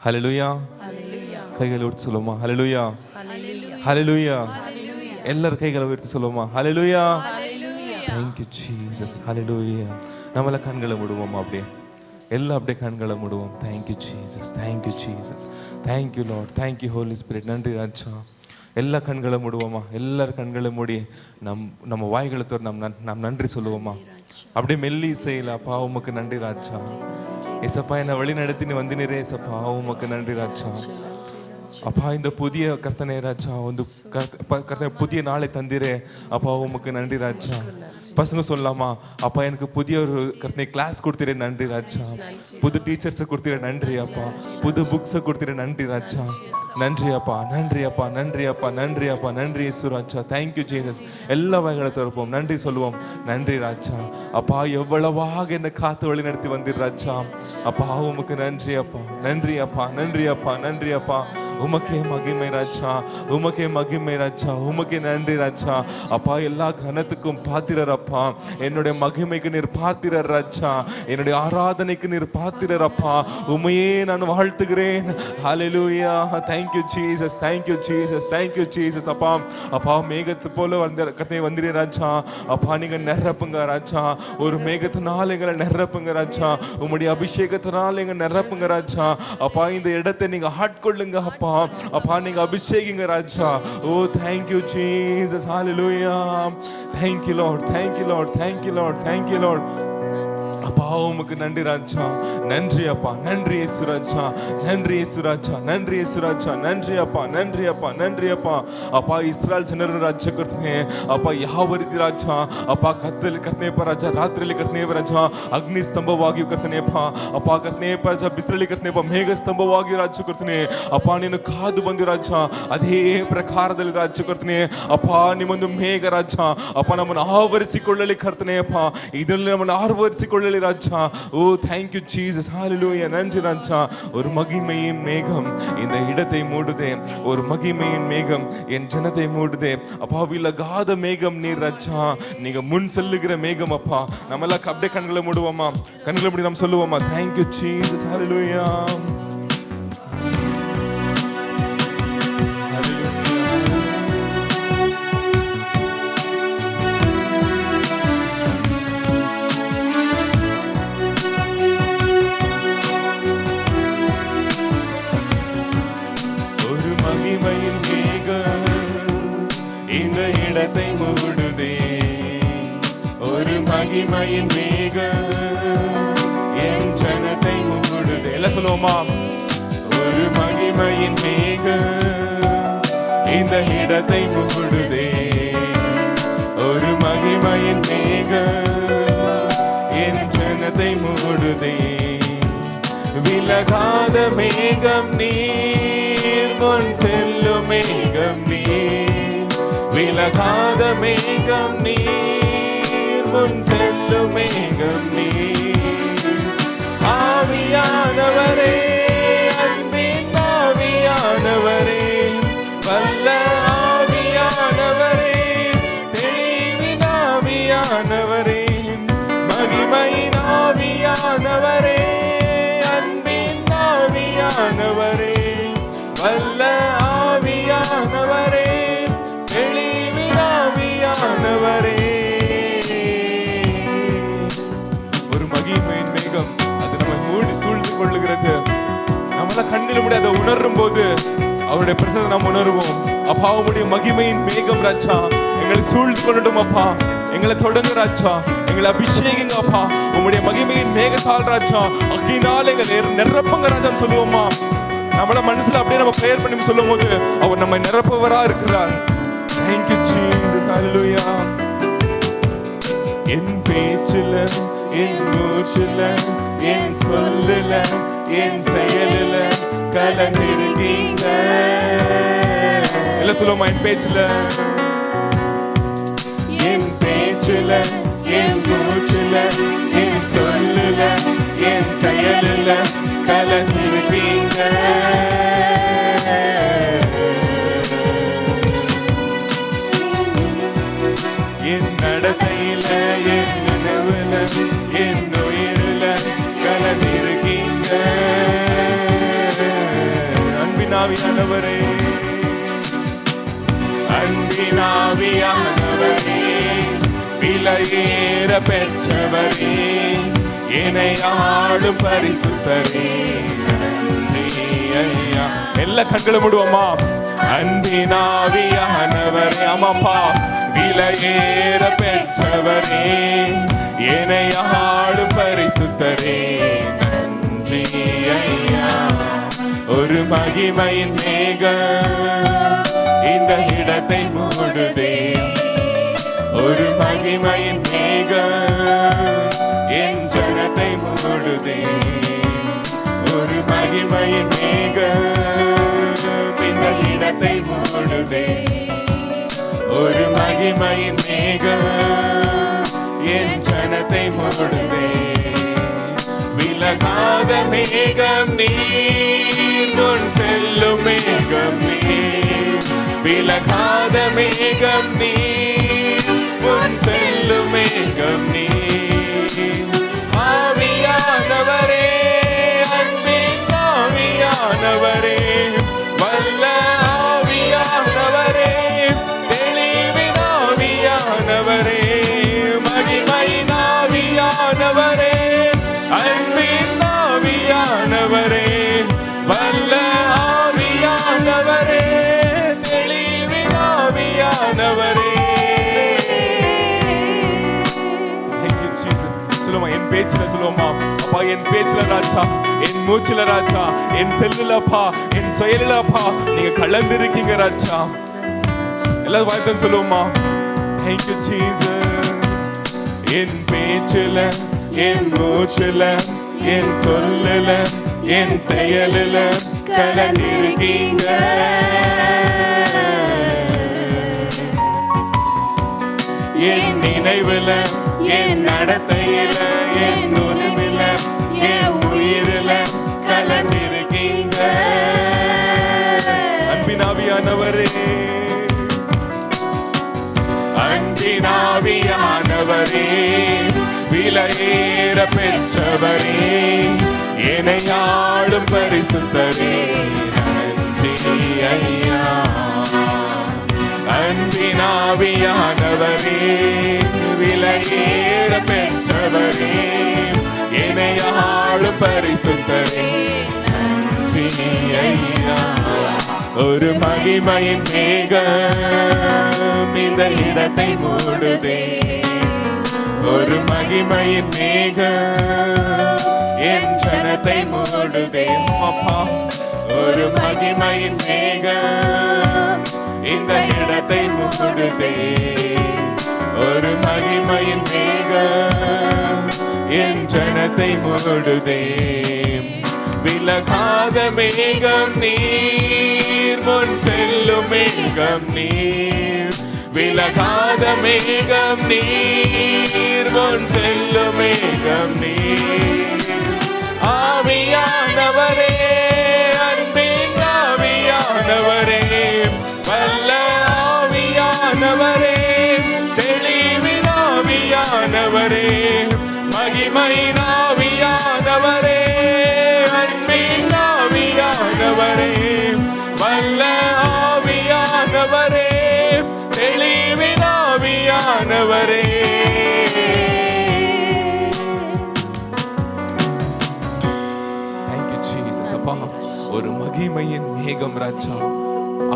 ஹல்லேலூயா. கைகளை உயர்த்தி சொல்லுமா ஹல்லேலூயா, ஹல்லேலூயா. எல்லாரும் கைகளை உயர்த்தி சொல்லுமா ஹல்லேலூயா. Thank you Jesus. ஹல்லேலூயா. நம்மள கண்களை மூடுவோமா, அப்படியே எல்லாம் அப்படியே கண்களை மூடுவோம். Thank you Jesus, thank you Jesus, thank you Lord, thank you Holy Spirit. நன்றி ராஜா. எல்லா கண்களை மூடுவோமா, எல்லாரும் கண்களை மூடி நம்ம வாய்களை தோற நாம் நன்றி சொல்லுவோமா. அப்படியே மெல்லி செய்யல. அப்பா உமக்கு நன்றி ராஜா. ஏசப்பா என்னை வழி நடத்தின்னு வந்தினரே ஏசப்பா உமக்கு நன்றி ராஜா. அப்பா இந்த புதிய கர்த்தனை ராஜா வந்து கர்த்தனை புதிய நாளை தந்திரே அப்பா உமக்கு நன்றி ராஜா. பசங்க சொல்லலாமா, அப்பா எனக்கு புதிய ஒரு கர்த்தனை கிளாஸ் கொடுத்திரே நன்றி ராஜா. புது டீச்சர்ஸை கொடுத்திர நன்றி அப்பா. புது புக்ஸை கொடுத்திர நன்றி ராஜா. நன்றி அப்பா, நன்றி அப்பா, நன்றி அப்பா, நன்றி அப்பா, நன்றி இயேசு ராஜா. Thank you Jesus. எல்லா வகைகளை திறப்போம், நன்றி சொல்லுவோம். நன்றி ராஜா. அப்பா எவ்வளவாக என்னை காத்து வழி நடத்தி வந்தீர் ராஜா. அப்பா உமக்கு நன்றி அப்பா, நன்றி அப்பா, நன்றி அப்பா, நன்றி அப்பா. உமக்கே மகிமை ராஜா, உமக்கே மகிமை ராஜா, உமக்கே நன்றி ராஜா. அப்பா எல்லா கனத்துக்கும் பாத்திரர் அப்பா. என்னுடைய மகிமைக்கு நீர் பாத்திரர் ராஜா. என்னுடைய ஆராதனைக்கு நீர் பாத்திரர் அப்பா. உமையே நான் வாழ்த்துகிறேன். ஹல்லேலூயா. Thank you Jesus, thank you Jesus, thank you Jesus. அப்பா அப்பா மேகத்து போல வந்திரே ராஜா. அப்பா நீங்க நிரப்புங்க ராஜா. ஒரு மேகத்தினால எங்களை நிரப்புங்க ராஜா. உம்முடைய அபிஷேகத்தினால எங்க நிரப்புங்க ராஜா. அப்பா இந்த இடத்தை நீங்க ஆட்கொள்ளுங்க அப்பா. அப்பா நீங்க அபிஷேகிங்க ராஜா. ஓ thank you Jesus, hallelujah. Thank you Lord, thank you Lord, thank you Lord, thank you Lord. அப்பா உமக்கு நன்றி ராஜா. நன்றி அப்பா, நன்றி இயேசு ராஜா, நன்றி இயேசு ராஜா, நன்றி இயேசு ராஜா, நன்றி அப்பா, நன்றி அப்பா, நன்றி அப்பா. ಅಪ್ಪ ಇಸ್ರಾಯೇಲ್ ಜನರ ರಾಜ್ಯ ಕರ್ತನೆ ಅಪ್ಪ ಯಾವ ರೀತಿ ರಾಜ ಅಪ್ಪ ಕತ್ತಲೆ ಕರ್ತನೆ ಪ ರಾಜ ರಾತ್ರಿಯಲ್ಲಿ ಕರ್ತನೆ ರಾಜ ಅಗ್ನಿ ಸ್ತಂಭವಾಗಿ ಕರ್ತನೆ ಅಪ್ಪ ಕರ್ತನೆ ಪ ರಾಜ ಬಿಸಿಲಲ್ಲಿ ಕರ್ತನೆ ಪ ಮೇಘ ಸ್ತಂಭವಾಗಿ ರಾಜ್ಯ ಕರ್ತನೆ ಅಪ್ಪ ನೀನು ಕಾದು ಬಂದಿ ರಾಜ ಅದೇ ಪ್ರಕಾರದಲ್ಲಿ ರಾಜ್ಯ ಕರ್ತನೆ ಅಪ್ಪ ನಿಮ್ಮೊಂದು ಮೇಘ ರಾಜ ಅಪ್ಪ ನಮ್ಮನ್ನು ಆವರಿಸಿಕೊಳ್ಳಲಿ ಕರ್ತನೆ ಅಪ್ಪ ಇದರಲ್ಲಿ ನಮ್ಮನ್ನು ஆர்வரிசிக்கொள்ளலி ராஜா. ஓ thank you Jesus, hallelujah. நன்றி ராஜா. ஒரு மகிமையின் மேகம் இந்த இடத்தை மூடுதே, ஒரு மகிமையின் மேகம் என் ஜனத்தை மூடுதே அப்பா. விலகாத மேகம் நீர் ராஜா, நீங்க முன் செல்லுகிற மேகம் அப்பா. நம்ம எல்லாம் அப்படியே கண்களை மூடுவோமா, கண்களை மூடி நாம் சொல்லுவோமா, thank you Jesus, hallelujah. இடத்தை மூடுதே ஒரு மகிமையின் மேகம் என் ஜனத்தை மூடுதே. எல்லாம் சொல்லுவோமா, ஒரு மகிமையின் மேகம் இந்த இடத்தை மூடுதே, ஒரு மகிமையின் மேகம் என் ஜனத்தை மூடுதே. விலகாத மேகம் நீர், முன் செல்லும் மேகம் நீர், விலகாத மேகம் நீர், முன் செல்லும் மேகம் நீர். ஆவியானவரே, அன்பின் ஆவியானவரே, வல்ல ஆவியானவரே, தெளிவின் ஆவியானவரே, மகிமையின் ஆவியானவரே, அன்பின் ஆவியானவரே, வல்ல ஆவியானவரே, ஒரு மகிமையின் மேகம் அது நம்மை மூடி சூழ்ந்து கொள்ளுகிறது. நம்மள கண்ணில் முடியாத உணரும் போது அவருடைய பிரசன்னத்தை நாம் உணர்வோம். அப்பா உம்முடைய மகிமையின் மேகம் ராஜா எங்களை சூழ்ந்து கொள்ளட்டும் அப்பா. எங்களை தொடங்க ராஜா, எங்களை அபிஷேகிங்க அப்பா. உம்முடைய மகிமையின் மேகத்தால் ராஜா அக்கினால் எங்களை நிரப்புங்க ராஜான்னு சொல்லுவோமா. நம்மள மனசுல அப்படியே நம்ம பிரேயர் பண்ணி சொல்லும் போது அவர் நம்மை நிரப்பவரா இருக்கிறார். Thank you Jesus, hallelujah. என் பேச்சில, என் மூச்சில, என் சொல்லுல, என் செயலில கலந்திருக்கீங்க. எல்லாம் சொல்லுவோமா, என் பேச்சில, என் பேச்சில, என் மூச்சில, என் சொல்லுல, என் செயலில கலந்திருக்கீங்க. என் நடத்தையில, என் நினைவுல, என் உயிரில கலந்திருக்கீங்க. அன்பினாவியானவரே, அன்பினாவியானவரே, விலையேற பெற்றவரே, என்னை ஆளும் பரிசுத்தரே, நன்றி ஐயா. எல்லா கண்களும் மூடுவோமா? அன்பினாவியானவரே, ஆமாப்பா, விலையேற பெற்றவரே, என்னை ஆளும் பரிசுத்தரே, நன்றி ஐயா. ஒரு மகிமையின் மேகம் இந்த இடத்தை மூடுதே, ஒரு மகிமையின் மேகம் என் ஜனத்தை மூடுதே, ஒரு மகிமையின் மேகம் இந்த இடத்தை மூடுதே, ஒரு மகிமையின் மேகம் என் ஜனத்தை மூடுதே. விலகாத மேகம் நீர், முன் செல்லும் மேகம் நீர், விலகாத மேகம் நீர், முன் செல்லும் மேகம் நீர். ஆவியானவரே, அன்பின் ஆவியானவரே, வல்ல ஆவியானவரே, தெளிவின் ஆவியானவரே, மகிமையின் ஆவியானவரே, அன்பின் ஆவியானவரே, வல்ல ஆவியானவரே, தெளிவின் ஆவியானவரே. சொல்லுமா, என் பேச்சுல சொல்லுவோமா? அப்பா, என் பேச்சுல ராஜா, என் மூச்சுல ராஜா, என் செல்லுலப்பா, என் செயலிலப்பா நீங்க கலந்திருக்கீங்க ராஜா. எல்லாரும் வாழ்த்து சொல்லுவோமா? Thank you Jesus. என் பேச்சுல, என் மூச்சுல, என் சொல்லுல, என் செயலில கலந்திருக்கீங்க. என் நினைவுல, என் நடத்தையில, என் உணவில, என் உயிரில கலந்திருக்கீங்க. அன்பினாவியானவரே, அன்பினாவியானவரே, விலையேற பெற்றவரே, என்னை ஆளும் பரிசுத்தரே, நன்றி ஐயா. அன்பினாவியானவரே, விலையேற பெற்றவரே, என்னை ஆளும் பரிசுத்தரே, நன்றி ஐயா. ஒரு மகிமையின் மேகம் இந்த இடத்தை மூடுதே, ஒரு மகிமையின் மேகம் என் ஜனத்தை மூடுதே. அப்பா, ஒரு மகிமையின் மேகம் இந்த இடத்தை மூடுதே, ஒரு மகிமையின் மேகம் என் ஜனத்தை மூடுதே. விலகாத மேகம் நீர், முன் செல்லும் மேகம் நீர், விலகாத மேகம் நீர், முன் செல்லும் மேகம் நீர். ஆவியானவரே, அன்பின் ஆவியானவரே, வல்ல ஆவியானவரே, தெளிவின் ஆவியானவரே, மகிமையின் ஆவியானவரே, அன்பின் ஆவியானவரே, வல்ல ஆவியானவரே, தெளிவின் ஆவியானவரே. ஒரு மகிமையின் மேகம் ராஜா,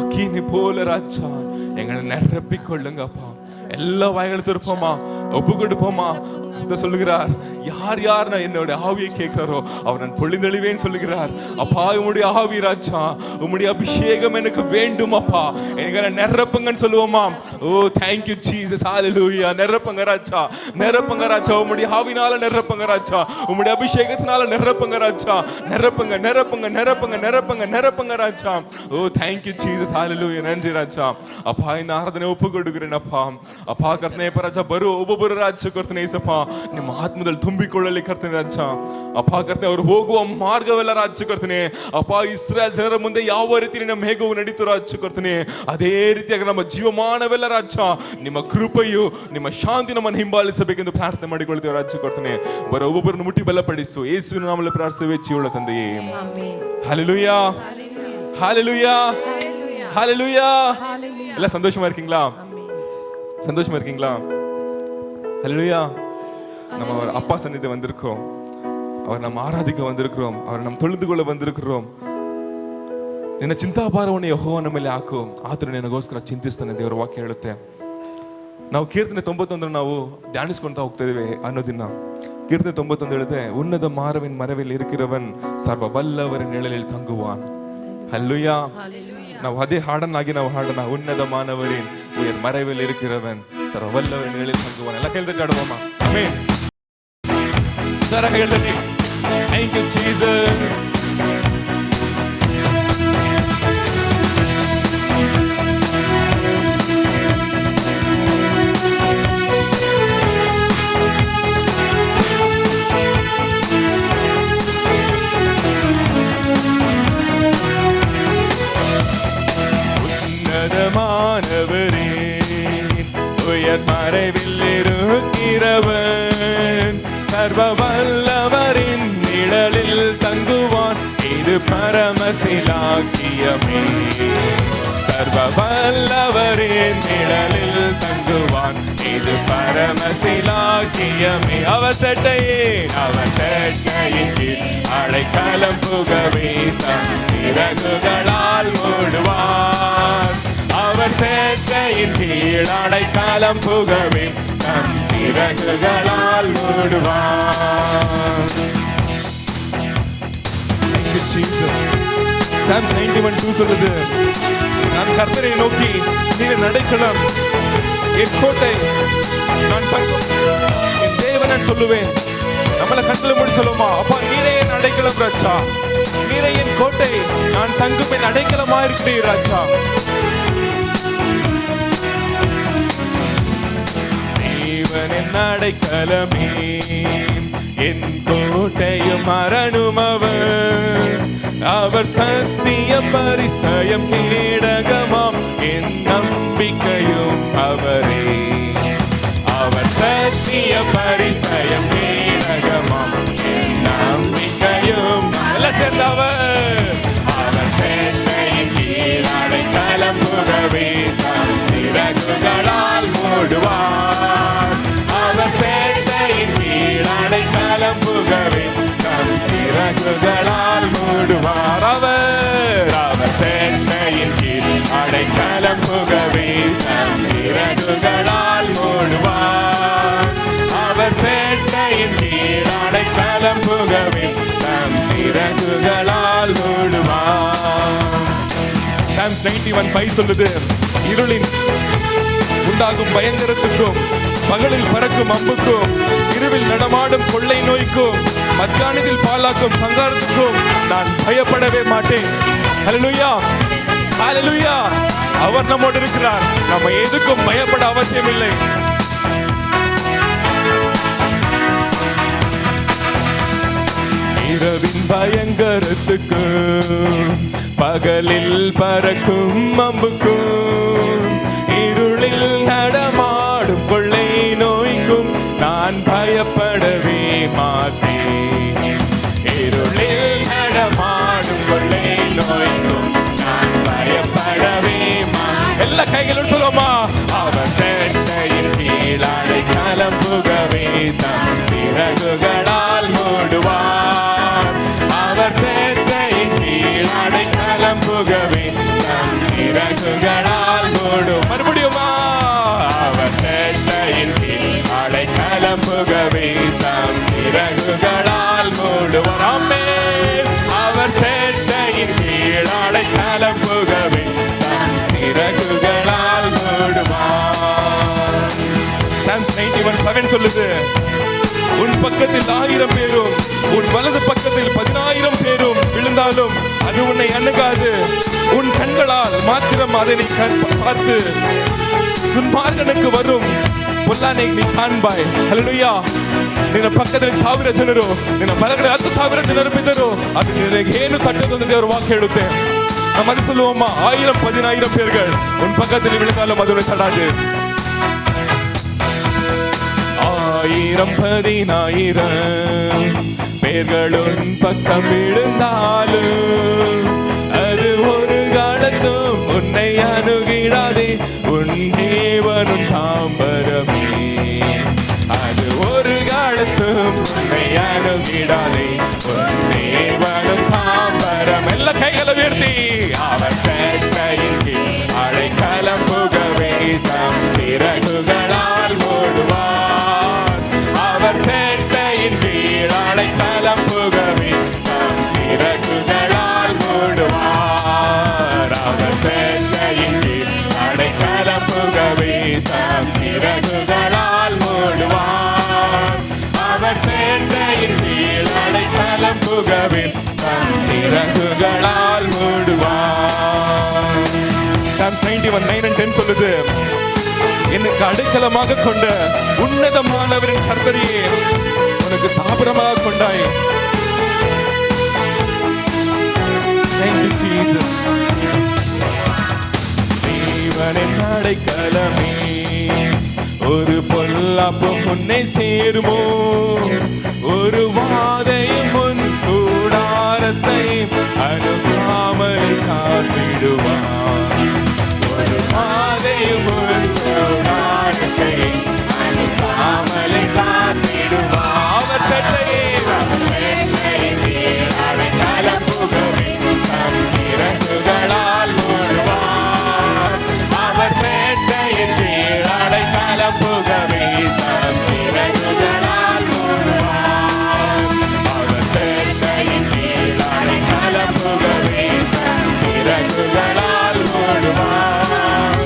அக்கினி போல ராஜா எங்களை நிரப்பிக் கொள்ளுங்கப்பா. எல்லா வாய்களும் திருப்போமா, ஒப்பு கொடுப்போமா. சொல்லுகிறார், யார் யார் நான் என்னுடைய ஆவியை கேட்கிறாரோ அவர் நான் பொழிந்தெழுவேன்னு சொல்லுகிறார். அப்பா, உம்முடைய ஆவி ராஜா, உம்முடைய அபிஷேகம் எனக்கு வேண்டும் அப்பா, எங்களை நிரப்புங்கன்னு சொல்லுவோமா? ஓ தேங்க்யூ ஜீசஸ், ஹல்லேலூயா. நிரப்புங்க ராஜா, நிரப்புங்க ராஜா, உம்முடைய ஆவினால நிரப்புங்க ராஜா, உம்முடைய அபிஷேகத்தினால நிரப்புங்க ராஜா, நிரப்புங்க நிரப்புங்க நிரப்புங்க நிரப்புங்க நிரப்புங்க ராஜா. ஓ தேங்க்யூ ஜீசஸ், ஹல்லேலூயா. நன்றி ராஜா. அப்பா, இந்த ಆರಾಧನೆ ಒಪ್ಪು ಕೊಡುகிறேன் அப்பா. அப்பா ಕರ್ತನೆ ರಾಜ, ಬರು ಒಬ್ಬೊಬ್ಬರು ರಾಜ ಕರ್ತನೆ ಏಸಪ್ಪ ನಿಮ್ಮ ಆತ್ಮದಲ್ಲಿ ತುಂಬಿಕೊಳ್ಳಲಿ ಕರ್ತನೆ ರಾಜ. ಅಪ್ಪ ಕರ್ತನೆ, ಅವರು ಹೋಗುವ ಮಾರ್ಗವೆಲ್ಲ ರಾಜ ಕರ್ತನೆ ಅಪ್ಪ, ಇಸ್ರಾಯೇಲ್ ಜನರ ಮುಂದೆ ಯಾವ ರೀತಿ ನಿಮ್ಮ ಹೇಗವು ನಡೀತು ರಾಜ ಕರ್ತನೆ, ಅದೇ ರೀತಿಯಾಗಿ ನಮ್ಮ ಜೀವಮಾನವೆಲ್ಲ ರಾಜ ನಿಮ್ಮ ಕೃಪೆಯು ನಿಮ್ಮ ಶಾಂತಿ ನಮ್ಮನ್ನು ಹಿಂಬಾಲಿಸಬೇಕೆಂದು ಪ್ರಾರ್ಥನೆ ಮಾಡಿಕೊಳ್ತೇವೆ ರಾಜ ಕರ್ತನೆ. ಬರ ಒಬ್ಬೊಬ್ಬರನ್ನು ಮುಟ್ಟಿ ಬಲಪಡಿಸು, ಯೇಸುವಿನ ನಾಮದಲ್ಲಿ ಪ್ರಾರ್ಥಿಸುವೆ ಜೀವಳ ತಂದೆಯೇ, ಆಮೆನ್. ಹಲ್ಲೆಲೂಯಾ, ஹalleluya ஹalleluya. எல்லாம் சந்தோஷமா இருக்கீங்களா? சந்தோஷமா இருக்கீங்களா? ஹalleluya. நம்ம அப்பா சந்நிதி வந்திருக்கோம். அவர் நம்ம ஆராதிக்க வந்திருக்கிறோம். அவர் நம்ம தொழுது கொள்ள வந்திருக்கிறோம். ನಿನ್ನ ಚಿಂತಾಭಾರವನ್ನು ಯೆಹೋವನ ಮೇಲೆ ಹಾಕು, ಆತನು ನಿನಗೋಸ್ಕರ ಚಿಂತಿಸ್ತಾನೆ. ದೇವರ ವಾಕ್ಯ ಹೇಳುತ್ತೆ. ನಾವು ಕೀರ್ತನೆ 91 ನಾವು ಧ್ಯಾನಿಸ್ಕೊಂತ ಹೋಗ್ತಾ ಇದೀವಿ ಅನ್ನೋದಿನ. ಕೀರ್ತನೆ 91 ಹೇಳುತ್ತೆ, ಉನ್ನತ ಮಾರವಿನ್ ಮರವಿಲ್ இருக்கிறவன் ಸರ್ವ ವಲ್ಲವರ ನೆರಳಿல் ತಂಗುவான். ஹல்லேலூயா. ನಾವು ಅದೇ ಹಾಡನ್ನಾಗಿ ನಾವು ಹಾಡೋಣ. ಉನ್ನತ ಮಾನವರಿன் உயர் மறைவில் இருக்கிறவன் ಸರ್ವ ವಲ್ಲವರ ನೆರಳಿல் ತಂಗುவான். ಎಲ್ಲ ಕೇಳ್ತಾ ಹಾಡುவோಮ. ಆಮೆನ್. ಸರ ಹೇಳ್ತೀನಿ. Thank you Jesus. மானவரே உயர் மறைவில் இருக்கிறவன் சர்வ வல்லவரின் நிழலில் தங்குவான். இது பரமசிலாக்கியமே. சர்வ வல்லவரின் நிழலில் தங்குவான். இது பரமசிலாக்கியமே. அவர் சட்டையின் அடைக்கலம் புகவே தம் சிறகுகளால் மூடுவார். அவர் சேட்டையின் கீழ் அடைக்கலம் புகவே தம் சிறகுகளால் மூடுவார். Psalm 91:2 சொல்லுது, நான் கர்த்தரை நோக்கி நீர் அடைக்கலம், என் கோட்டை, நான் தங்கும் என் தேவன் சொல்லுவேன். நம்மள கண்களை மூடி சொல்லுமா, அப்பா நீரே என் அடைக்கலம் ராஜா, நீரே என் கோட்டை, நான் தங்கும் என் அடைக்கலமா இருக்கிறீர் ராஜா. தேவன் என் அடைக்கலமே, என் கோட்டையும் அரணும் அவர். அவர் சத்திய பரிசயம் கேடகமாம், என் நம்பிக்கையும் அவரே. அவர் சத்திய பரிசயம் கேடகமாம், என் நம்பிக்கையும் சேர்ந்தவர். அவர் சேட்டையின் கீழ் அடைக்கலம் புகவே தம் சிறகுகளால் மூடுவார். அவர் சேட்டையின் கீழ் அடைக்கலம் புகவே தம் சிறகுகளால் மூடுவார். அவர் சேட்டையின் கீழ் அடைக்கலம் புகவே தம் சிறகுகளால் மூடுவார். அவர் சேட்டையின் கீழ் அடைக்கலம் புகவே தம் சிறகுகளால் மூடுவார். Psalms 91:5 சொல்லுது, இருளின் உண்டாகும் பயங்கரத்துக்கும் பகலில் பறக்கும் அம்புக்கும் இரவில் நடமாடும் கொள்ளை நோய்க்கும் மத்தியானத்தில் பாலாக்கும் சங்காரத்துக்கும் நான் பயப்படவே மாட்டேன். ஹல்லேலூயா ஹல்லேலூயா. அவர் நம்மோடு இருக்கிறார். நம்ம எதுக்கும் பயப்பட அவசியம் இல்லை. இரவின் பயங்கரத்துக்கும் பகலில் பறக்கும் அம்புக்கும் இருளில் நடமாடும் கொள்ளை நோய்க்கும் நான் பயப்படவே மாட்டேன். இருளில் நடமாடும் கொள்ளை நோய்க்கும் நான் பயப்படவே மாட்டேன். எல்லா கைகளும் சொல்லுமா, அவர் சேட்டையின் கீழ் அடைக்கலம் புகவே தம் சிறகுகளால் மூடுவார். அவர் சேட்டையின் கீழ் அடைக்கலம் புகவே தம் சிறகுகளால் மூடும். மறுபடியுமா, அவர் சேட்டையின் கீழ் அடைக்கலம் புகவே தம் சிறகுகளால் மூடுவார். ஆமென். அவர் சேட்டையின் கீழ் அடைக்கலம் புகவே தம் சிறகுகளால் மூடுவார். Psalms 91:7 சொல்லுது, உன் பக்கத்தில் 1000 பேரும் உன் வலது பக்கத்தில் 10,000 பேரும் விழுந்தாலும் அது உன்னை அணுகாது. உன் கண்களால் மாத்திரம் அதனை பார்த்து துன்மார்கனுக்கு வரும் பொல்லானை நீ காண்பாய். ஹல்லேலூயா. ನಿನ್ನ ಪಕ್ಕದಲ್ಲಿ 1000 ಜನರು, ನಿನ್ನ ಬಲಗಡೆ 10,000 ಜನರು ಬಿದ್ದರು, ಅದು ನಿನಗೆ ಏನು ತಟ್ಟದು ಅಂತ ದೇವರ ವಾಕ್ಯ ಹೇಳುತ್ತೆ. நம்ம அது சொல்லுவோமா, 1000 10,000 பேர்கள் உன் பக்கத்தில் விழுந்தாலும் அது உன்னை தடாது. 1000 10,000 பேர்கள் உன் பக்கம் விழுந்தாலும் அது ஒரு அணுகிடாதே உன் தேவனும் தாம்பரம். எல்லா கைகளை உயர்த்தி அவர் சேட்டையின் கீழ் அடைக்கலம் புகவே தம் சிறகுகளால் மூடுவார். அவர் சேட்டையின் கீழ் அடைக்கலம் புகவே தம் சிறகுகளால் மூடுவார். அவர் சேட்டையின் கீழ் அடைக்கலம் புகவே தம் சிறகுகளால் மூடுவார். அவர் சேட்டையின் கீழ் அடைக்கலம் புகவே தம் சிறகுகளால் மூடுவார். Psalm 91:9-10 சொல்லுது, எனக்கு அடைக்கலமாக கொண்ட உன்னதமானவரின் கர்த்தரையே உனக்கு தாபரமாக கொண்டாய். Thank you, Jesus. தேவனின் அடைக்கலமே ஒரு பொல்லாப்பும் முன்னே சேருமோ, ஒரு வாதையும் முன் கூடாரத்தை அணுகாமல் காத்திடுவார். ஒரு வாதையும் முன் கூடாரத்தை அணுகாமல் காத்திடுவார். அவர் சேட்டையே அடைக்கலம் புகவே தம் சிறகுகளால் மூடுவார். அவர் சேட்டையின் கீழ் அடைக்கலம் புகவே தம் சிறகுகளால் மூடுவார். அவர் சேட்டையின் கீழ் அடைக்கலம் புகவே தம் சிறகுகளால் மூடுவார்.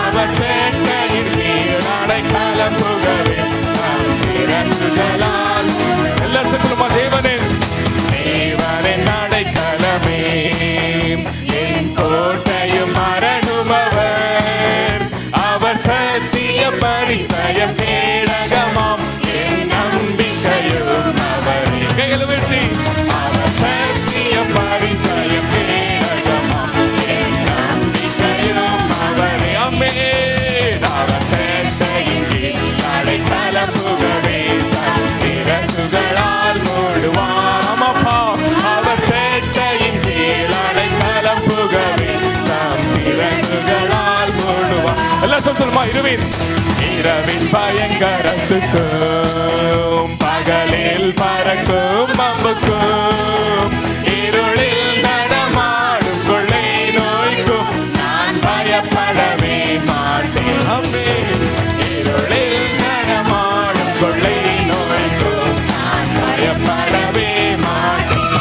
அவர் சேட்டையின் கீழ் அடைக்கலம் புகவே தம் சிறகுகளால். எல்லாரும் சொல்லுமா, தேவனின் அடைக்கலமே என் கோட்டையும் அரணும் அவர். அவர் சத்திய பரிசயம் கேடகமாம் என் நம்பிக்கையும் அவரே. கைகளை உயர்த்தி அவர் சத்திய பரிசயம் கேடகமாம் என் நம்பிக்கையும் அவரே. ஆமென். அவர் சேட்டையின் கீழ் அடைக்கலம் புகவே தம் சிறகுகளால் மூடுவார். ஆமாப்பா, அவர் சேட்டையின் கீழ் அடைக்கலம் புகவே தம் சிறகுகளால் மூடுவார். எல்லாம் சொல்லுமா, இரவின் பயங்கரத்துக்கும் பகலில் பறக்கும் அம்புக்கும் இருளில் நடமாடும் கொள்ளை நோய்க்கும் நான் பயப்படவே மாட்டேன். ஆமென். இருளில் நடமாடும் கொள்ளை நோய்க்கும் நான் பயப்படவே மாட்டேன்.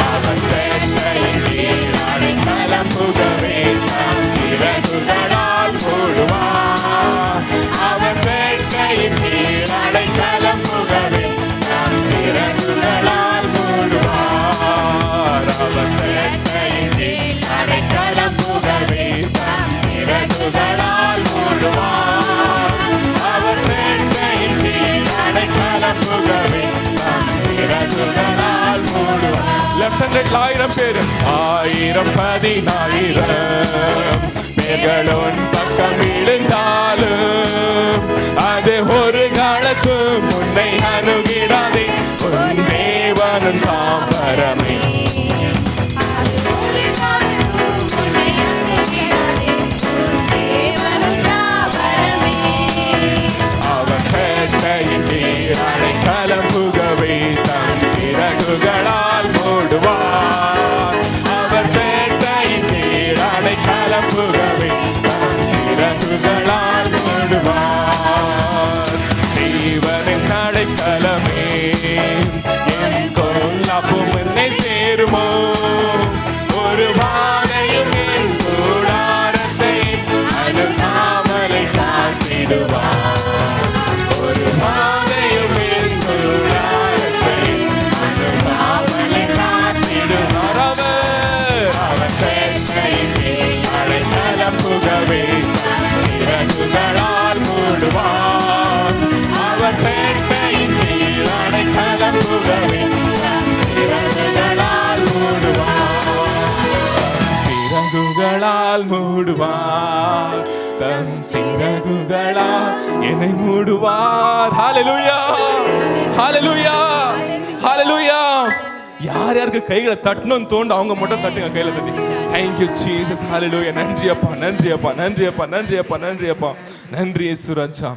அவர் சேட்டையின் கீழ் அடைக்கலம் புகவே தம் சிறகுகளால் மூடுவார். அவர் சேட்டையின் கீழ் அடைக்கலம் புகவே தம் சிறகுகளால் மூடுவார். அவர் சேட்டையின் கீழ் அடைக்கலம் புகவே தம் சிறகுகளால் மூடுவார். அவர் சேட்டையின் கீழ் அடைக்கலம் புகவே தம் சிறகுகளால் மூடுவார். லெஃப்ட் ஹேண்ட் 1000 பேர் 1000 10,000 பேர்களும் பக்கம் விழுந்தாலும் அது ஒரு காலத்தும் உன்னை அணுகிடாதே உன் தேவனும் தாம்பரமே. அவர் சேட்டையின் கீழ் அடைக்கலம் புகவே தம் சிறகுகளால் மூடுவார். அவர் சேட்டையின் கீழ் அடைக்கலம் புகவே தம் சிறகுகளால் மூடுவார். தேவனின் அடைக்கலமே என் கொல்லாப்பும் என்னை சேருமோ, ஒரு வாதையும் என் கூடாரத்தை அணுகாமலை காத்திடுவார். ஒரு வாதையும் என் கூடாரத்தை அணுகாமலை காத்திடுவார். அவர் சேட்டையின் கீழ் அடைக்கலம் புகவே தம் சிறகுகளால் மூடுவார். அவர் சேட்டையின் கீழ் அடைக்கலம் புகவே தம் சிறகுகளால் மூடுவார். சிறகுகளால் மூடுவார். தம் சிறகுகளால் என்னை மூடுவார். ஹல்லேலூயா, ஹல்லேலூயா, ஹல்லேலூயா. யார் யாருக்கு கைகளை தட்டணும்னு தோண்டு அவங்க மட்டும் தட்டுங்க, கையில தட்டி. தேங்க்யூ ஜீசஸ், ஹல்லேலூயா. நன்றி அப்பா, நன்றி அப்பா, நன்றி அப்பா, நன்றி அப்பா, நன்றி அப்பா, நன்றி இயேசு ராஜா.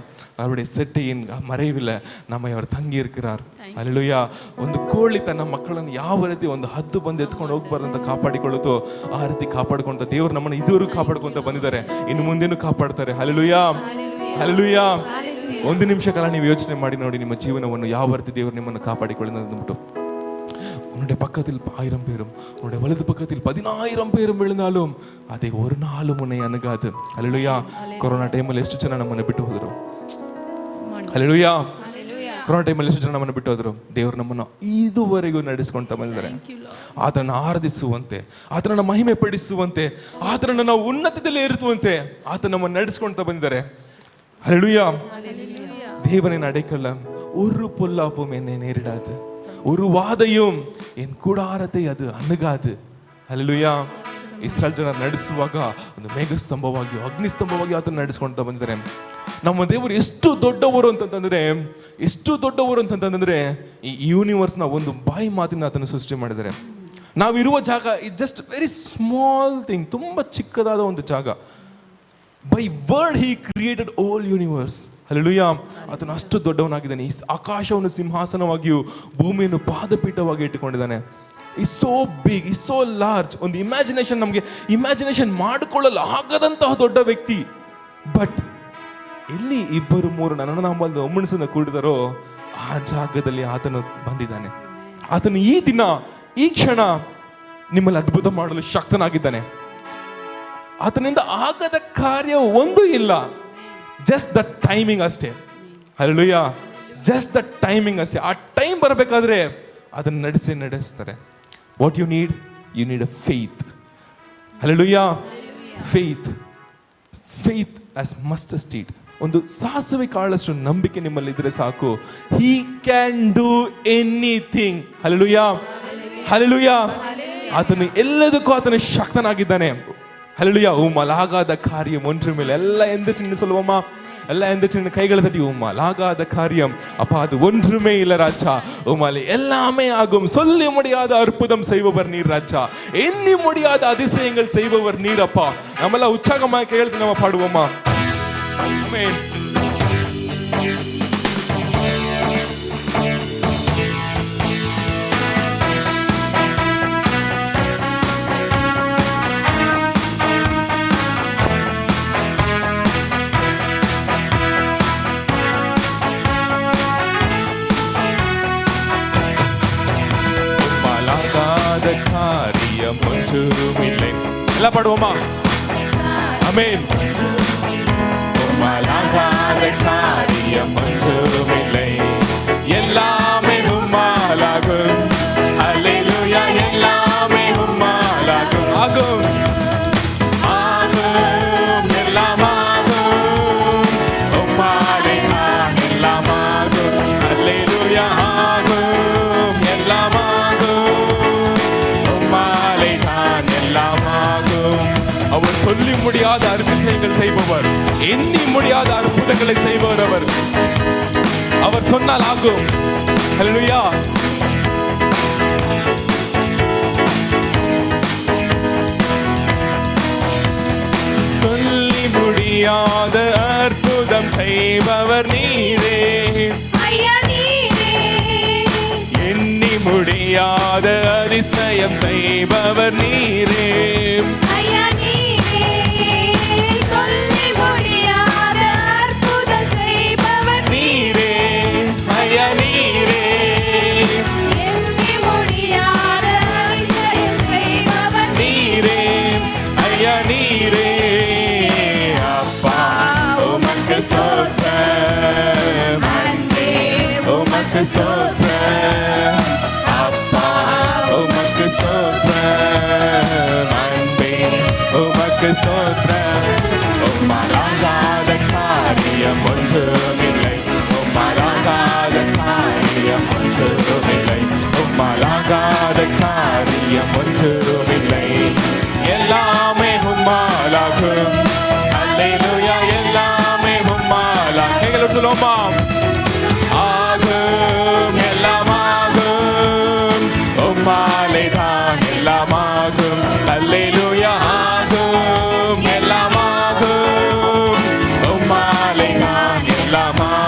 அவருடைய செட்டையின் மறைவில் நம்மை அவர் தங்கி இருக்கிறார். அல்லேಲೂಯಾ. ಒಂದು ಕೋಳಿ ತನ್ನ ಮಕ್ಕಳನ್ನು ಯಾವ ರೀತಿ ಒಂದು ಹದ್ದು ಬಂದು ಎತ್ಕೊಂಡು ಹೋಗ್ಬಾರ್ದಂತ ಕಾಪಾಡಿಕೊಳ್ಳುತ್ತೋ ಆ ರೀತಿ ಕಾಪಾಡ್ಕೊಂತ ದೇವರು ನಮ್ಮನ್ನು ಇದುವರೆಗೂ ಕಾಪಾಡ್ಕೊಂತ ಬಂದಿದ್ದಾರೆ, ಇನ್ನು ಮುಂದೇನು ಕಾಪಾಡ್ತಾರೆ. Hallelujah, hallelujah. ಒಂದು ನಿಮಿಷ ಕಾಲ ನೀವು ಯೋಚನೆ ಮಾಡಿ ನೋಡಿ, ನಿಮ್ಮ ಜೀವನವನ್ನು ಯಾವ ರೀತಿ ದೇವರು ನಿಮ್ಮನ್ನು காப்பாடிக்கொள்ளுன்னு. உன்னுடைய பக்கத்தில் 1000 பேரும் உன்னுடைய வலது பக்கத்தில் 10000 பேரும் விழுந்தாலும் அதை ஒரு நாளும் உன்னை அணுகாது. ஹல்லேலூயா. கொரோனா டைம்ல ಎಷ್ಟು ಜನ ನಮ್ಮನ್ನು ಬಿಟ್ಟು ಹೋದರು. ಹಲ್ಲೇಲೂಯಾ. ಕೊರೋನಾ ಟೈಮಲ್ಲಿ ಎಷ್ಟು ಜನ ನಮ್ಮನ್ನು ಬಿಟ್ಟು ಹೋದರು. ದೇವರು ನಮ್ಮನ್ನು ಇದುವರೆಗೂ ನಡೆಸ್ಕೊಂತ ಬಂದಿದ್ದಾರೆ. ಆತನನ್ನು ಆರಾಧಿಸುವಂತೆ, ಆತನನ್ನು ಮಹಿಮೆ ಪಡಿಸುವಂತೆ, ಆತನನ್ನು ನಾವು ಉನ್ನತದಲ್ಲಿ ಇರುತ್ತುವಂತೆ ಆತ ನಮ್ಮನ್ನು ನಡೆಸ್ಕೊಂತ ಬಂದಿದ್ದಾರೆ. ஹல்லேலூயா. தேவனின் அடைக்கலம் ஒரு பொல்லாப்பும் என்னை நேரிடாது, ஒரு வாதையும் என் கூடாரத்தை அது ಅಣುಗಾದು. ಹಲ್ಲೇಲೂಯಾ. ಇಸ್ರಾಯೇಲ್ ಜನ ನಡೆಸುವಾಗ ಒಂದು ಮೇಘಸ್ತಂಭವಾಗಿ ಅಗ್ನಿಸ್ತಂಭವಾಗಿ ಆತನ ನಡೆಸ್ಕೊಂತ ಬಂದಿದ್ದಾರೆ. ನಮ್ಮ ದೇವರು ಎಷ್ಟು ದೊಡ್ಡವರು ಅಂತಂತಂದ್ರೆ ಈ ಯೂನಿವರ್ಸ್ನ ಒಂದು ಬಾಯಿ ಮಾತಿನ ಆತನ ಸೃಷ್ಟಿ ಮಾಡಿದ್ದಾರೆ. ನಾವಿರುವ ಜಾಗ it just very small thing, ತುಂಬಾ ಚಿಕ್ಕದಾದ ಒಂದು ಜಾಗ. By word he created all universe. Hallelujah. ಆತನು ಅಷ್ಟು ದೊಡ್ಡವನಾಗಿದ್ದಾನೆ. ಈ ಆಕಾಶವನ್ನು ಸಿಂಹಾಸನವಾಗಿಯೂ ಭೂಮಿಯನ್ನು ಪಾದಪೀಠವಾಗಿ ಇಟ್ಟುಕೊಂಡಿದ್ದಾನೆ. Is so big, is so large. ಒಂದು ನಮಗೆ ಇಮ್ಯಾಜಿನೇಷನ್ ಮಾಡಿಕೊಳ್ಳಲು ಆಗದಂತಹ ದೊಡ್ಡ ವ್ಯಕ್ತಿ. ಬಟ್ ಎಲ್ಲಿ 2-3 ನನ್ನ ನಾಮದಲ್ಲಿ ಒಮ್ಮನಸನ್ನು ಕೂಡಿದರೋ ಆ ಜಾಗದಲ್ಲಿ ಆತನು ಬಂದಿದ್ದಾನೆ. ಆತನು ಈ ದಿನ ಈ ಕ್ಷಣ ನಿಮ್ಮಲ್ಲಿ ಅದ್ಭುತ ಮಾಡಲು ಶಕ್ತನಾಗಿದ್ದಾನೆ. ಆತನಿಂದ ಆಗದ ಕಾರ್ಯ ಒಂದು ಇಲ್ಲ. ಜಸ್ಟ್ ದ ಟೈಮಿಂಗ್ ಅಷ್ಟೇ. ಹಲ್ಲೇಲೂಯಾ. ಜಸ್ಟ್ ದ ಟೈಮಿಂಗ್ ಅಷ್ಟೇ. ಆ ಟೈಮ್ ಬರಬೇಕಾದ್ರೆ ಅದನ್ನು ನಡೆಸ್ತಾರೆ. What you need a faith. Hallelujah. Faith as mustard seed. ಒಂದು ಸಾಸಿವೆ ಕಾಳಷ್ಟು ನಂಬಿಕೆ ನಿಮ್ಮಲ್ಲಿ ಇದ್ರೆ ಸಾಕು. He can do anything. Hallelujah, hallelujah. ಆತನು ಎಲ್ಲದಕ್ಕೂ ಆತನು ಶಕ್ತನಾಗಿದ್ದಾನೆ. ஹல்லேலூயா. உம்மாலாகாத காரியம் ஒன்றுமில்லை. எல்லாம் எந்திரிச்சு சொல்லுவோமா? எல்லாம் எந்திரிச்சு கைகளை தட்டி உம்மாலாகாத காரியம் அப்பா அது ஒன்றுமே இல்லை ராஜா. உம்மாலே எல்லாமே ஆகும். சொல்லி முடியாத அற்புதம் செய்பவர் நீர் ராஜா. எண்ணி முடியாத அதிசயங்கள் செய்பவர் நீர் அப்பா. நம்மளாம் உற்சாகமாக கையெழுத்து நம்ம பாடுவோமா? ஆமென். காரியம் ஒன்றுமில்லை. எல்லாம் பாடுவோமா? ஆமென். உம்மாலாகாத காரியம் ஒன்றுமில்லை. எல்லாமே உம்மாலாகும். ஹல்லேலூயா. எல்லாமே உம்மாலாகும். ஆகும், ஆகும், எல்லாம் ஆகும். உம்மாலே நான் எல்லாம் ஆகும். ஹல்லேலூயா. ஆகும், எல்லாம் அவர் சொல்லி முடியாத அதிசயங்கள் செய்பவர், எண்ணி முடியாத அற்புதங்களை செய்பவர் அவர். அவர் சொன்னால் ஆகும். ஹல்லேலூயா. சொல்லி முடியாத அற்புதம் செய்பவர் நீரே. எண்ணி முடியாத அதிசயம் செய்பவர் நீரே. உமக்கு ஸ்தோத்திரம் அப்பா, உமக்கு ஸ்தோத்திரம் அன்பே, உமக்கு ஸ்தோத்திரம். உம்மாலாகாத காரியம் ஒன்றுமில்லை. உம்மாலாகாத காரியம் ஒன்றுமில்லை. உம்மாலாகாத காரியம் ஒன்றுமில்லை. எல்லாமே உம்மாலாகும். அல்லேலூயா. எல்லாமே உம்மாலாகும். கைகளை சொல்லுவோமா? ஆகும், எல்லாமாகும். உம்மாலே தான் எல்லாமாகும். அல்லேலூயா. ஆகும், எல்லாமாகும். உம்மாலே தான் எல்லாமாகும்.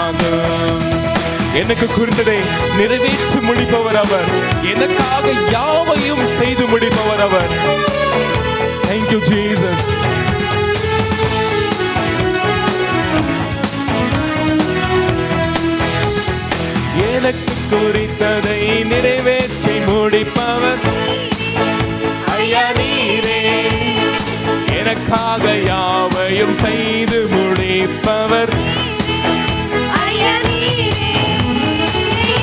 எனக்கு குறித்ததை நிறைவேற்றி முடிப்பவர் அவர். எனக்காக யாவையும் செய்து முடிப்பவர் அவர். Thank you Jesus. எனக்கு குறித்ததை நிறைவேற்றி முடிப்பவர் ஐயா நீரே. எனக்காக யாவையும் செய்து முடிப்பவர் ஐயா நீரே.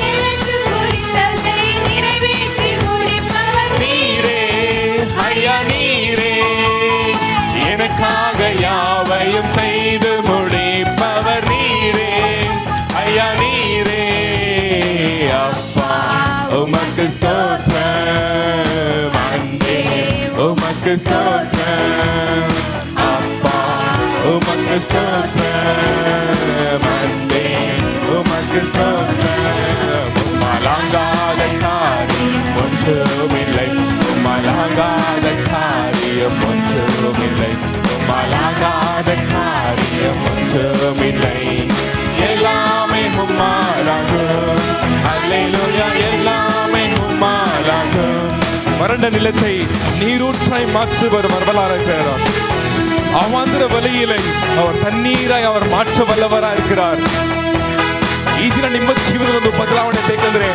எனக்கு குறித்ததை நிறைவேற்றி முடிப்பவர் நீரே ஐயா நீரே. எனக்காக யாவையும் செய்து முடிப்பவர் நீரே ஐயா நீரே. அப்பா உமக்கு ஸ்தோத்திரம், அன்பே உமக்கு ஸ்தோத்திரம். அப்பா உமக்கு ஸ்தோத்திரம், அன்பே உமக்கு ஸ்தோத்திரம். உம்மாலாகாத காரியம் ஒன்றுமில்லை, உம்மாலாகாத காரியம் ஒன்றுமில்லை, உம்மாலாகாத காரியம் ஒன்றுமில்லை. எல்லாமே உம்மாலாகும். அல்லேலூயா, எல்லாமே உம்மாலாகும். வறண்ட நிலத்தை நீரூற்றாய் மாற்றுவர் வரலாறு இருக்கிறார். அவாந்திர வழியிலே அவர் தண்ணீராய் அவர் மாற்ற வல்லவராக இருக்கிறார். ಈ ದಿನ ನಿಮ್ಮ ಜೀವನದ ಒಂದು ಬದಲಾವಣೆ ಬೇಕಂದ್ರೆ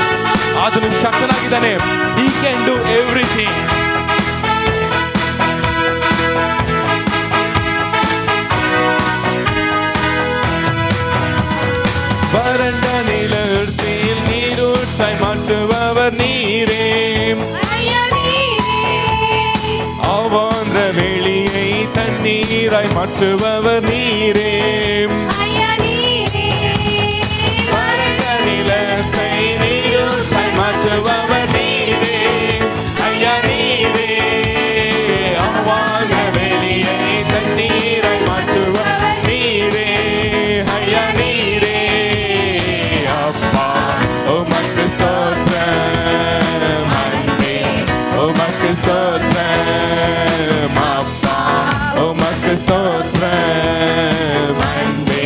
ಆತನು ಶಕ್ತನಾಗಿದ್ದಾನೆ. He can do everything. வறண்ட நிலத்தில் நீரூற்றாய் மாற்றுபவர் நீரே. அவாந்திர வெளியை தண்ணீராய் மாற்றுபவர் நீரே. வறண்ட நிலத்தை நீரூற்றாய் மாற்றுபவர் நீரே ஐயா நீரே. அவாந்திர வெளியை தண்ணீராய் மாற்றுபவர் நீரே ஐயா நீரே. அப்பா உமக்கு ஸ்தோத்திரம், அன்பே உமக்கு ஸ்தோத்திரம். அப்பா உமக்கு ஸ்தோத்திரம், அன்பே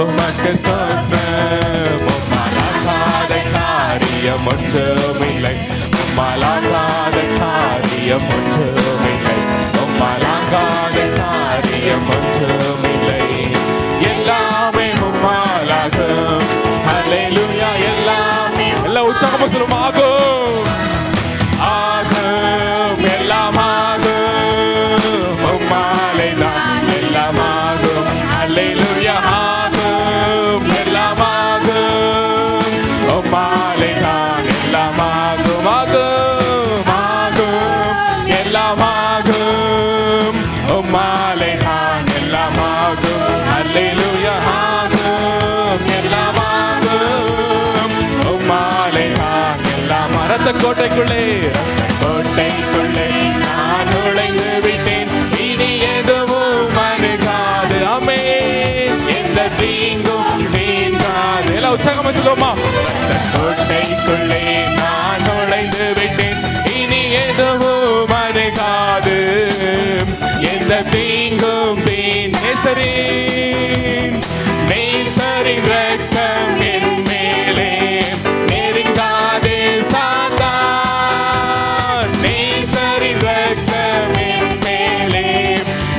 உமக்கு ஸ்தோத்திரம். உம்மாலாகாத காரியம் ஒன்றுமில்லை, உம்மாலாகாத காரியம் ஒன்றுமில்லை, உம்மாலாகாத காரியம் ஒன்றுமில்லை. எல்லாமே உம்மாலாகும். அல்லேலூயா, எல்லாமே எல்லாம் உற்சாகமா சொல்லுமா ஆகும். ஆகும், எல்லாம் ஆகும். உம்மாலே தான் எல்லாம் ஆகும். அல்லேலூயா, ஆகும், எல்லாம் ஆகும். உம்மாலே தான் எல்லாம் ஆகும். ஆகும், ஆகும், எல்லாம் ஆகும். உம்மாலே தான் எல்லாம் ஆகும். அல்லேலூயா, ஆகும், எல்லாம் ஆகும். உம்மாலே தான் எல்லாம். ரத்த கோட்டைக்குள்ளே கோட்டைக்குள்ளே நான் நுழைந்து விட்டேன், இனி எதுவும் அணுகாது. ஆமென். எந்த தீங்கும் தீண்டாது. எல்லாம் உற்சாகமா சொல்லுவோமா? கோட்டைக்குள்ளே நான் நுழைந்து விட்டேன், இனி எதுவும் அணுகாது. எந்த தீங்கும் நேசரின் நேசரின் ரத்தம் என் மேலே நெருங்காது சாத்தான். நேசரின் ரத்தம் என் மேலே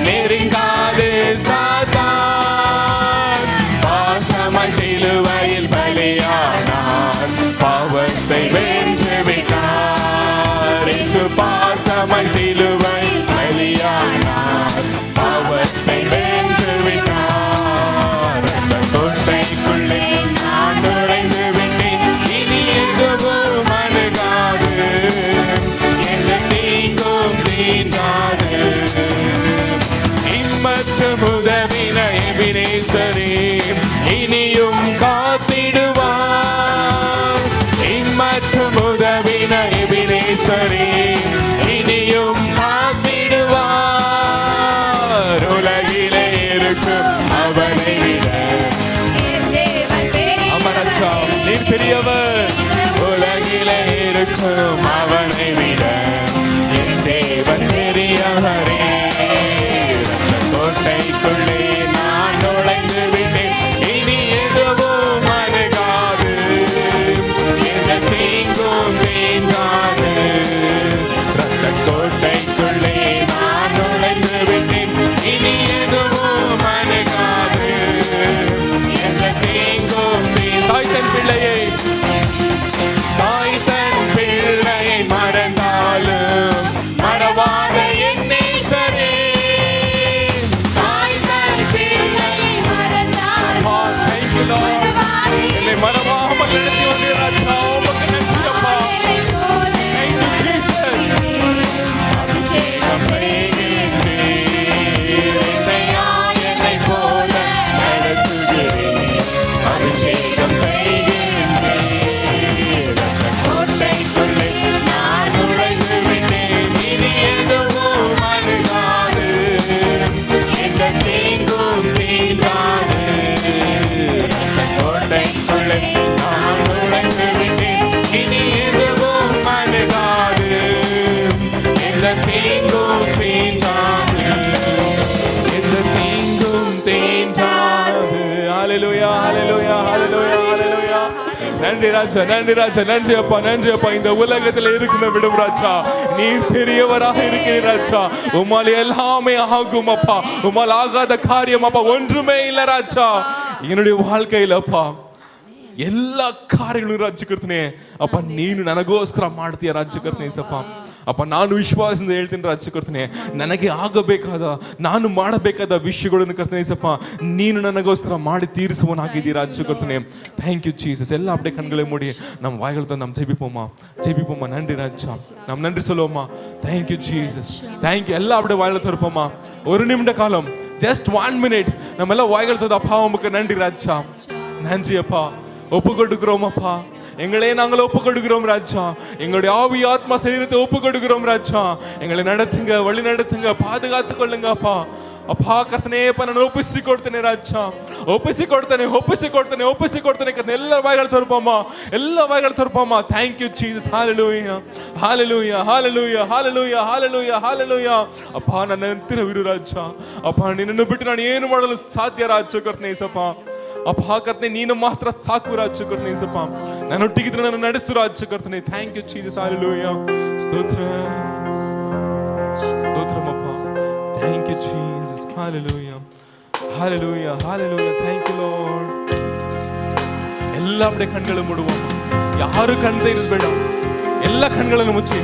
நெருங்காது சாத்தான். பாசமாய் சிலுவையில் பலியானார், பாவத்தை வென்று விட்டார். இயேசு பாசமாய் சிலுவையில் பலியானார், பாவத்தை வென்று விட்டார். அந்த கோட்டைக்குள்ளே நான் நுழைந்து விட்டேன், இனி எதுவும் அணுகாது. எந்த தீங்கும் தீண்டாது. இம்மற்றும் உதவின எபினேசரே இனியும் காத்திடுவார். இம்மற்றும் உதவின எபினேசரே இனியும் காத்திடுவார். உலகிலே இருக்கும் அவனை விட அமரச்சா நீர் பெரியவர். உலகிலே இருக்கும் அவனை விட என் தேவன் பெரியவரே. அந்த கோட்டைக்குள்ளே நான் நுழைந்து விட்டேன், இனி எதுவும் அணுகாது. மறவாத என் நேசரே. Thank you Lord. என்னை மறவாமல் நடத்தி வந்தீர் ராஜா. உமக்கு நன்றி அப்பா. Thank you Jesus. அபிஷேகம் செய்கின்றேன் என்னை போல நடத்துகிறேன். அபிஷேகம் செய்கின்றேன் கோட்டைக்குள்ளே நான் நுழைந்து விட்டேன். இனி எதுவும் அணுகாது, எந்த தீங்கும் தீண்டாது. கோட்டைக்குள்ளே நான் நுழைந்து விட்டேன். இனி எதுவும் அணுகாது, எந்த தீங்கும் தீண்டாது. எந்த தீங்கும் தீண்டாது. ஹல்லேலூயா ஹல்லேலூயா ஹல்லேலூயா ஹல்லேலூயா. நன்றி ராஜா, நன்றி ராஜா, நன்றி அப்பா, நன்றி அப்பா. இந்த உலகத்தில் இருக்கிற விடும் ராஜா, நீர் பெரியவராக இருக்கிறீர் ராஜா. உம்மால் எல்லாமே ஆகும் அப்பா. உம்மால் ஆகாத காரியம் அப்பா ஒன்றுமே இல்லை ராஜா. என்னுடைய வாழ்க்கையில் அப்பா ಎಲ್ಲ ಕಾರ್ಯಗಳು ರಾಜ್ಯ ಕರ್ತನೆ ಅಪ್ಪ. ನೀನು ನನಗೋಸ್ಕರ ಮಾಡ್ತೀಯ ರಾಜ್ಯ ಕರ್ತನೆ ಸಪ್ಪ. ಅಪ್ಪ ನಾನು ವಿಶ್ವಾಸದಿಂದ ಹೇಳ್ತೀನಿ ರಾಜ್ಯ ಕರ್ತನೆ, ನನಗೆ ಆಗಬೇಕಾದ ನಾನು ಮಾಡಬೇಕಾದ ವಿಷಯಗಳನ್ನು ಕರ್ತನೆ ಸಪ್ಪ ನೀನು ನನಗೋಸ್ಕರ ಮಾಡಿ ತೀರಿಸುವನಾಗಿದ್ದೀಯ ರಾಜ್ಯ ಕರ್ತನೆ. Thank you Jesus. ಎಲ್ಲ அப்படியே கண்களை மூடி நம்ம வாய்கள் தான் நம்ம ஜெபிப்போமா, ஜெபிப்போமா. நன்றி ராஜா, நம்ம நன்றி சொல்லுவோமா. Thank you Jesus, thank you. எல்லாம் அப்படியே வாயில திறப்போமா. ஒரு நிமிட காலம், ஜஸ்ட் 1 minute நம்ம எல்லாம் வாய்கள் திறந்து அப்பா உமக்கு நன்றி ராஜா. நன்றி அப்பா, ஒப்பு கொடுக்கிறோம் அப்பா. எங்களே நாங்கள் ஒப்பு கொடுக்கிறோம் ராஜா. எங்களுடைய ஆவி ஆத்மா சரீரத்தை ஒப்பு கொடுக்கிறோம் ராஜா. எங்களை நடத்துங்க, வழி நடத்துங்க, பாதுகாத்து கொள்ளுங்க அப்பா. அப்பா ಕರ್ತನೇ ನಾನು ಒಪ್ಪಿಸಿಕೊಡ್ತೇನೆ ರಾಜ, ಒಪ್ಪಿಸಿಕೊಡ್ತೇನೆ ಒಪ್ಪಿಸಿಕೊಡ್ತೇನೆ ಒಪ್ಪಿಸಿಕೊಡ್ತೇನೆ ಕರ್ತನೇ. ಎಲ್ಲ ಬಾಯಿಗಳು ತೋರ್ಪಮ್ಮ, ಎಲ್ಲ ಬಾಯಿಗಳು ತೋರ್ಪಮ್ಮ. Thank you Jesus. Hallelujah hallelujah hallelujah hallelujah hallelujah hallelujah. ಅಪ್ಪ ನನ್ನ ಹತ್ತಿರವಿರು ರಾಜ. ಅಪ್ಪ ನಿನ್ನನ್ನು ಬಿಟ್ಟು ನಾನು ಏನು ಮಾಡಲು ಸಾಧ್ಯ ರಾಜ ಕರ್ತನೇ ಸಪ್ಪ. ಅಪ್ಪ ಕರ್ತನೆ ನೀನು ಮಾತ್ರ ಸಾಕು ರಾಜ ಕರ್ತನೆ ಸಪ್ಪ. ನನ್ನೊಟ್ಟಿಗಿದ್ರೆ ನಾನು ನಡೆಸು ರಾಜ ಕರ್ತನೆ. Thank you Jesus. ಹಾಲೆಲೂಯಾ. ಸ್ತೋತ್ರ ಸ್ತೋತ್ರಮಪ್ಪ. Thank you Jesus. Hallelujah hallelujah hallelujah. Thank you Lord. ಎಲ್ಲ அப்படியே ಕಣ್ಗಳು ಮೂಡುವಮ್ಮ. ಯಾರು ಕಣ್ದೇ ಇರಬೇಡ. ಎಲ್ಲ ಕಣ್ಗಳನ್ನು ಮುಚ್ಚಿ,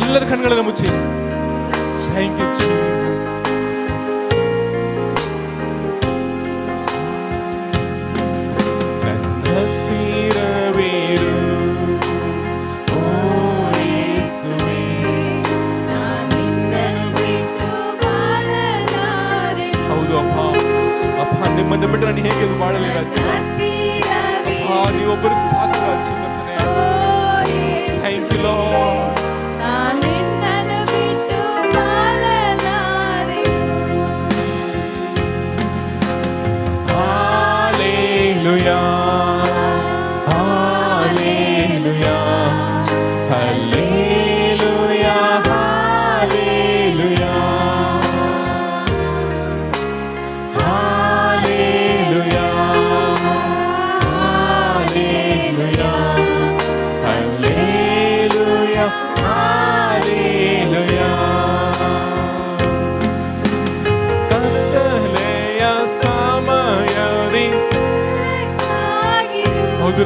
ಎಲ್ಲರ ಕಣ್ಗಳನ್ನು ಮುಚ್ಚಿ. Thank you Jesus. ನಿಮ್ಮನ್ನು ಬಿಟ್ಟು ನಾನು ಹೇಗೆ ಮಾಡಲಿ ರಾಜ. ಅಪ್ಪ ನೀವೊಬ್ಬರು ಸಾಕು ರಾಜ ಕರ್ತನೇ. Thank you Lord. Hallelujah hallelujah hallelujah hallelujah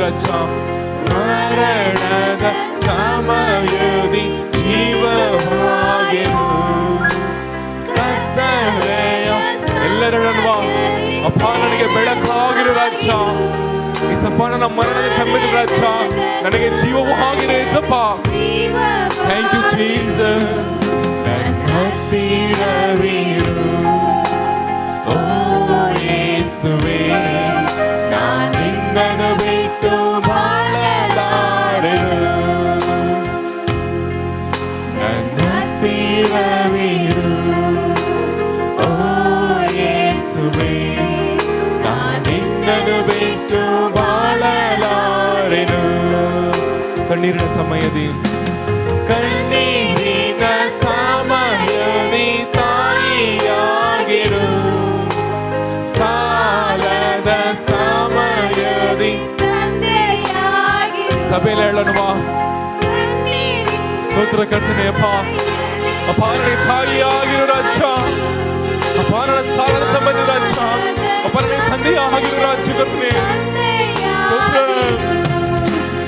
ರಾಜ. ಮರಣದ ಸಮಯದಿ ಜೀವವಾಗಿರು ಕರ್ತನೆಯ ಎಲ್ಲರನ್ನೂ ಅಪ್ಪ ನನಗೆ ಬೆಳಕಾಗಿರು ರಾಜ. ಏಸಪ್ಪ ನನ್ನ ಮರಣದ ಸಮಯದ ರಾಜ ನನಗೆ ಜೀವವಾಗಿರು ಏಸಪ್ಪ. Thank you Jesus. ನನ್ನ ಹತ್ತಿರವಿರು ಓ ಯೇಸುವೇ. ನಿನ್ನನ್ನು ಬಿಟ್ಟು ಬಾಳಲಾರೆನು. ನನ್ನ ಹತ್ತಿರವಿರು ಓ ಯೇಸುವೇ. ನಿನ್ನನ್ನು ಬಿಟ್ಟು ಬಾಳಲಾರೆನು. ಕಣ್ಣೀರಿನ ಸಮಯದಿ ಕಣ್ಣೀರಿನ ಸಮಯದಿ ತಾಯಿಯಾಗಿರು. ಸಾಲದ ಸಮಯದಿ ಸಭೆಯಲ್ಲಿ ಹೇಳೋಣವಾ. ಸ್ತೋತ್ರ ಕರ್ತನೆ ಅಪ್ಪ. ಅಪ್ಪ ನನಗೆ ತಾಯಿಯಾಗಿರು ರಾಜ. ಅಪ್ಪ ನನ್ನ ಸಾಲದ ಸಂಬಂಧಿ ರಾಜ. ಅಪ್ಪ ನನಗೆ ತಂದೆಯಾಗಿರು ರಾಜ ಕರ್ತನೆ. ಸ್ತೋತ್ರ.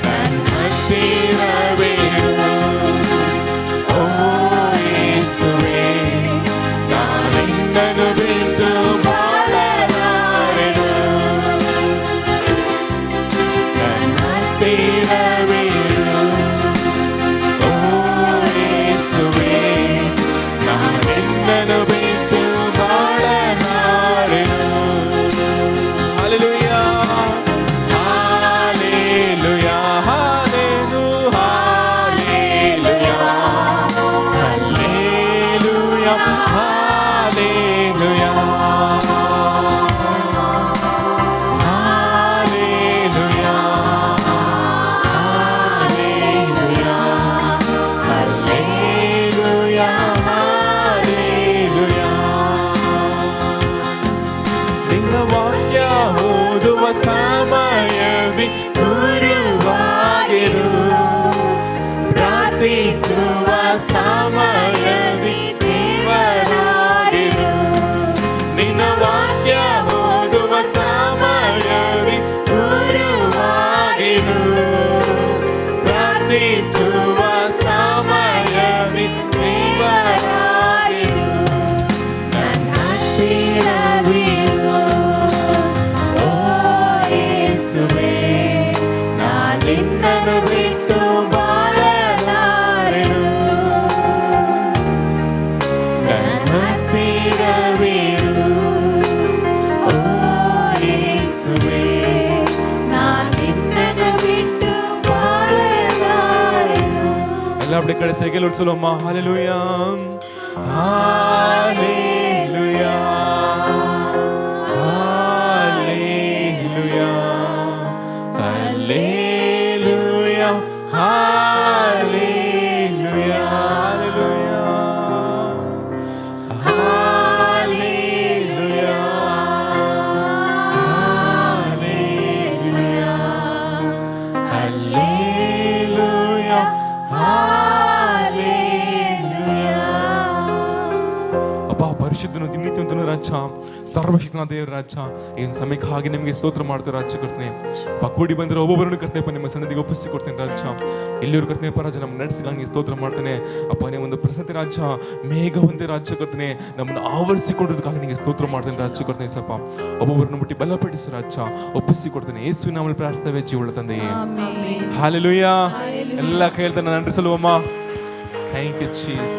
ನನ್ನ ಹತ್ತಿರವಿರು ಓ ಸಮಯದಿ ಗುರುವಾಗಿರು, ಪ್ರಾರ್ಥಿಸುವ ಸಮಯದಿ ದೇವರಾಗಿರು, ನಿನ್ನ ವಾಕ್ಯ ಓದುವ ಸಮಯದಿ ಗುರುವಾಗಿರು, ಪ್ರಾರ್ಥಿಸುವ ಸಮಯದಿ ದೇವರಾಗಿರು, ನನ್ನ ಹತ್ತಿರವಿರು ಓ ಯೇಸುವೇ, ನಾನಿನ್ನನ್ನು ಬಿಟ್ಟು ಬಾಳಲಾರೆನು, ನನ್ನ ಹತ್ತಿರವಿರು ಓ ಯೇಸುವೇ, ನಾನಿನ್ನನ್ನು ಬಿಟ್ಟು ಬಾಳಲಾರೆನು. ಎಲ್ಲ அப்படி கடைசி கையில் சொல்லுவோமா? ஹalleluya ஹalleluya ஹalleluya ஹalleluya ஹalleluya ஹalleluya ஹalleluya ஹalleluya ஹalleluya ಅಪ್ಪ ಪರಿಶುದ್ಧನು ನೀತಿವಂತನು ರಾಜ, ಸರ್ವಶಕ್ತನ ದೇವರ ರಾಜ, ಈ ಸಮಯಕ್ಕಾಗಿ ನಿಮಗೆ ಸ್ತೋತ್ರ ಮಾಡ್ತಾರೆ ರಾಜ ಕರ್ತನೆ. ಕೂಡಿ ಬಂದಿರೋ ಒಬ್ಬೊಬ್ಬರನ್ನು ಕರ್ತನೆಪ್ಪ ನಿಮ್ಮ ಸನ್ನಿಧಿಗೆ ಒಪ್ಪಿಸಿಕೊಡ್ತೇನೆ ರಾಜ. ಎಲ್ಲಿಯವರು ಕರ್ತನೆಪ್ಪ ರಾಜ ನಮ್ಮ ನಡೆಸಿಗಾಗಿ ಸ್ತೋತ್ರ ಮಾಡ್ತೇನೆ ಅಪ್ಪ. ನೀವು ಒಂದು ಪ್ರಸತಿ ರಾಜ, ಮೇಘ ಒಂದೇ ರಾಜ್ಯ ಕರ್ತನೆ ನಮ್ಮನ್ನು ಆವರಿಸಿಕೊಂಡಿದ್ದಕ್ಕಾಗಿ ನಿಮಗೆ ಸ್ತೋತ್ರ ಮಾಡ್ತೇನೆ ರಾಜ್ಯ ಕರ್ತನೆ. ಸಪ್ಪ ಒಬ್ಬೊಬ್ಬರನ್ನು ಮುಟ್ಟಿ ಬಲಪಡಿಸಿ ರಾಜ, ಒಪ್ಪಿಸಿಕೊಡ್ತೇನೆ. ಯೇಸುವಿನ ನಾಮದಲ್ಲಿ ಪ್ರಾರ್ಥಿಸ್ತೇವೆ ಜೀವಳ ತಂದೆಯೇ. ಹಲ್ಲೆಲೂಯಾ. ಎಲ್ಲ ಕೈ ಹೇಳ್ತಾನೆ ನನ್ರಿಸಲುವಮ್ಮ. Thank you Jesus.